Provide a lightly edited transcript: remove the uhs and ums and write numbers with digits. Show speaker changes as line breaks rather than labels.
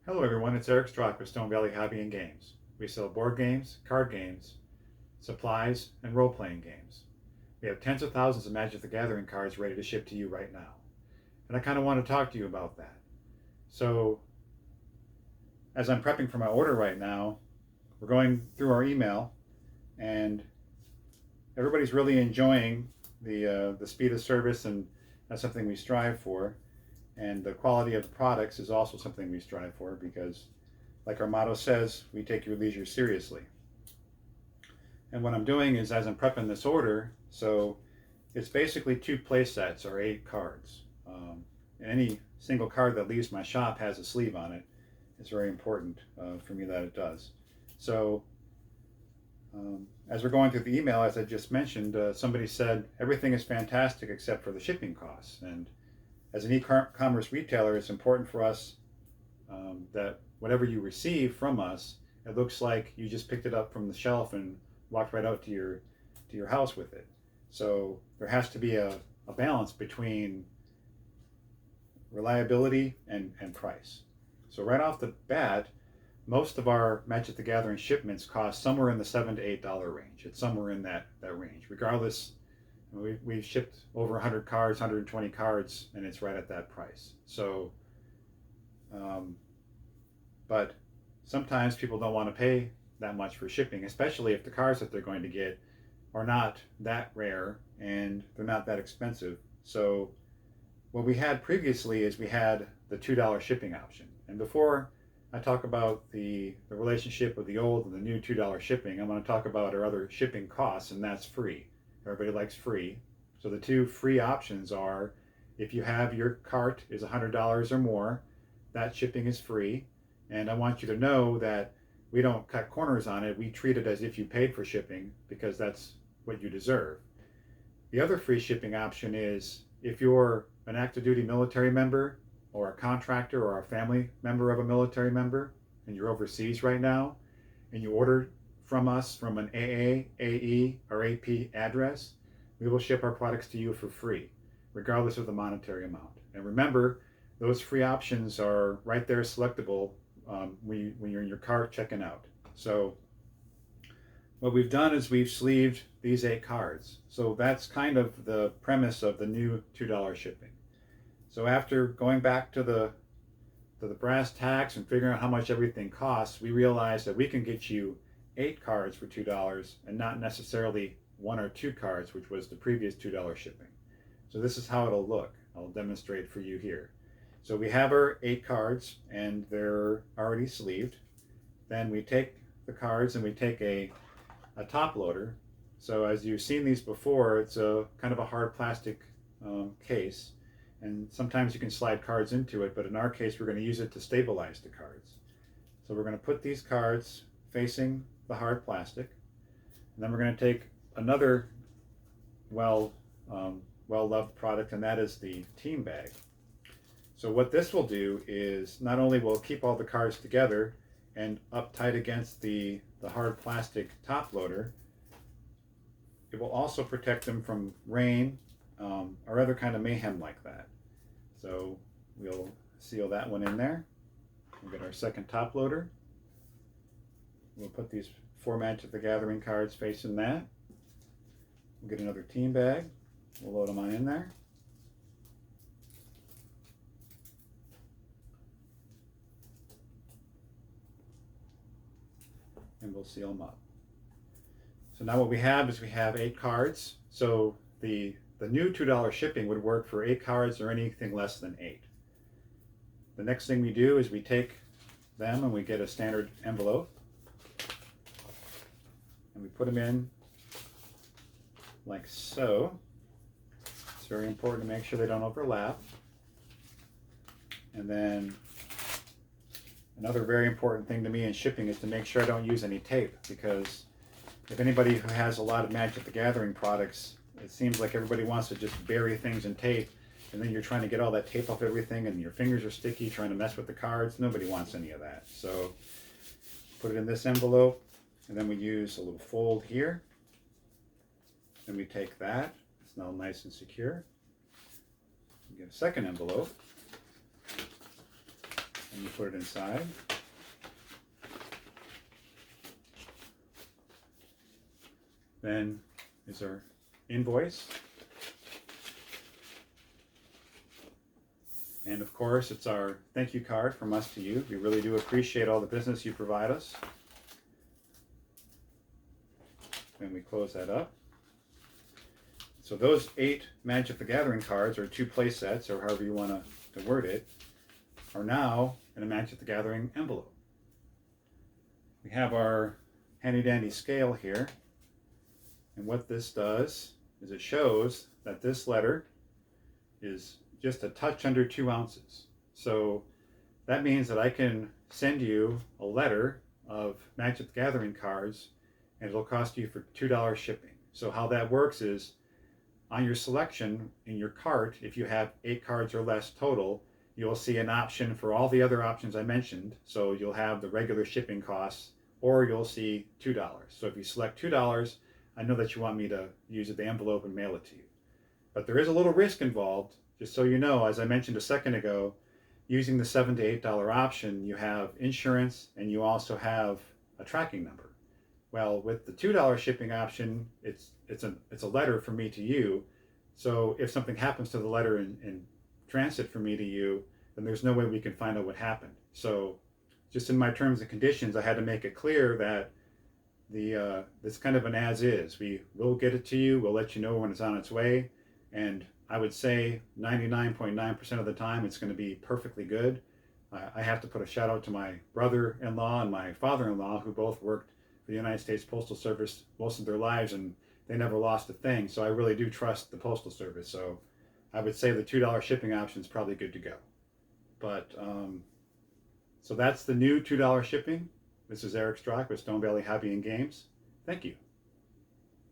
Hello everyone, it's Eric Strock with Stone Valley Hobby and Games. We sell board games, card games, supplies, and role-playing games. We have tens of thousands of Magic the Gathering cards ready to ship to you right now. And I kind of want to talk to you about that. So, as I'm prepping for my order right now, we're going through our email, and everybody's really enjoying the speed of service, and that's something we strive for. And the quality of the products is also something we strive for because, like our motto says, we take your leisure seriously. And what I'm doing is, as I'm prepping this order, so it's basically two play sets or 8 cards. And any single card that leaves my shop has a sleeve on it. It's very important for me that it does. So as we're going through the email, as I just mentioned, somebody said everything is fantastic except for the shipping costs. And as an e-commerce retailer, it's important for us that whatever you receive from us, it looks like you just picked it up from the shelf and walked right out to your house with it. So there has to be a balance between reliability and price. So right off the bat, most of our Magic the Gathering shipments cost somewhere in the $7 to $8 range. It's somewhere in that range. Regardless, we've shipped over 100 cards, 120 cards, and it's right at that price. So, but sometimes people don't want to pay that much for shipping, especially if the cards that they're going to get are not that rare and they're not that expensive. So what we had previously is we had the $2 shipping option. And before I talk about the relationship with the old and the new $2 shipping, I'm going to talk about our other shipping costs, and that's free. Everybody likes free. So the two free options are, if you have your cart is $100 or more, that shipping is free. And I want you to know that we don't cut corners on it. We treat it as if you paid for shipping because that's what you deserve. The other free shipping option is if you're an active duty military member or a contractor or a family member of a military member and you're overseas right now and you order from us from an AA, AE, or AP address, we will ship our products to you for free, regardless of the monetary amount. And remember, those free options are right there selectable when you're in your cart checking out. So what we've done is we've sleeved these 8 cards. So that's kind of the premise of the new $2 shipping. So after going back to the brass tacks and figuring out how much everything costs, we realized that we can get you 8 cards for $2 and not necessarily 1 or 2 cards, which was the previous $2 shipping. So this is how it'll look. I'll demonstrate for you here. So we have our 8 cards and they're already sleeved. Then we take the cards and we take a top loader. So as you've seen these before, it's a kind of a hard plastic case, and sometimes you can slide cards into it, but in our case we're going to use it to stabilize the cards. So we're going to put these cards facing the hard plastic, and then we're going to take another well-loved product, and that is the team bag. So what this will do is not only will it keep all the cards together and up tight against the hard plastic top loader, it will also protect them from rain or other kind of mayhem like that. So we'll seal that one in there. We'll get our second top loader. We'll put these 4 Magic the Gathering cards facing that. We'll get another team bag. We'll load them on in there. And we'll seal them up. So now what we have is we have 8 cards. So the new $2 shipping would work for 8 cards or anything less than 8. The next thing we do is we take them and we get a standard envelope and we put them in like so. It's very important to make sure they don't overlap. And then another very important thing to me in shipping is to make sure I don't use any tape, because if anybody who has a lot of Magic the Gathering products, it seems like everybody wants to just bury things in tape, and then you're trying to get all that tape off everything and your fingers are sticky trying to mess with the cards. Nobody wants any of that. So put it in this envelope, and then we use a little fold here. Then we take that. It's now nice and secure. We get a second envelope. And you put it inside. Then is our invoice. And of course, it's our thank you card from us to you. We really do appreciate all the business you provide us. And we close that up. So those 8 Magic the Gathering cards, or 2 play sets, or however you want to word it, are now in a Magic the Gathering envelope. We have our handy dandy scale here. And what this does is it shows that this letter is just a touch under 2 ounces. So that means that I can send you a letter of Magic the Gathering cards, and it'll cost you for $2 shipping. So how that works is, on your selection in your cart, if you have 8 cards or less total, you'll see an option for all the other options I mentioned. So you'll have the regular shipping costs, or you'll see $2. So if you select $2, I know that you want me to use the envelope and mail it to you. But there is a little risk involved. Just so you know, as I mentioned a second ago, using the $7 to $8 option, you have insurance and you also have a tracking number. Well, with the $2 shipping option, it's a letter from me to you. So if something happens to the letter in transit from me to you, then there's no way we can find out what happened. So just in my terms and conditions, I had to make it clear that it's kind of an as is. We will get it to you. We'll let you know when it's on its way. And I would say 99.9% of the time, it's going to be perfectly good. I have to put a shout out to my brother-in-law and my father-in-law, who both worked for the United States Postal Service most of their lives, and they never lost a thing. So I really do trust the Postal Service. So I would say the $2 shipping option is probably good to go. But so that's the new $2 shipping. This is Eric Strock with Stone Valley Hobby and Games. Thank you.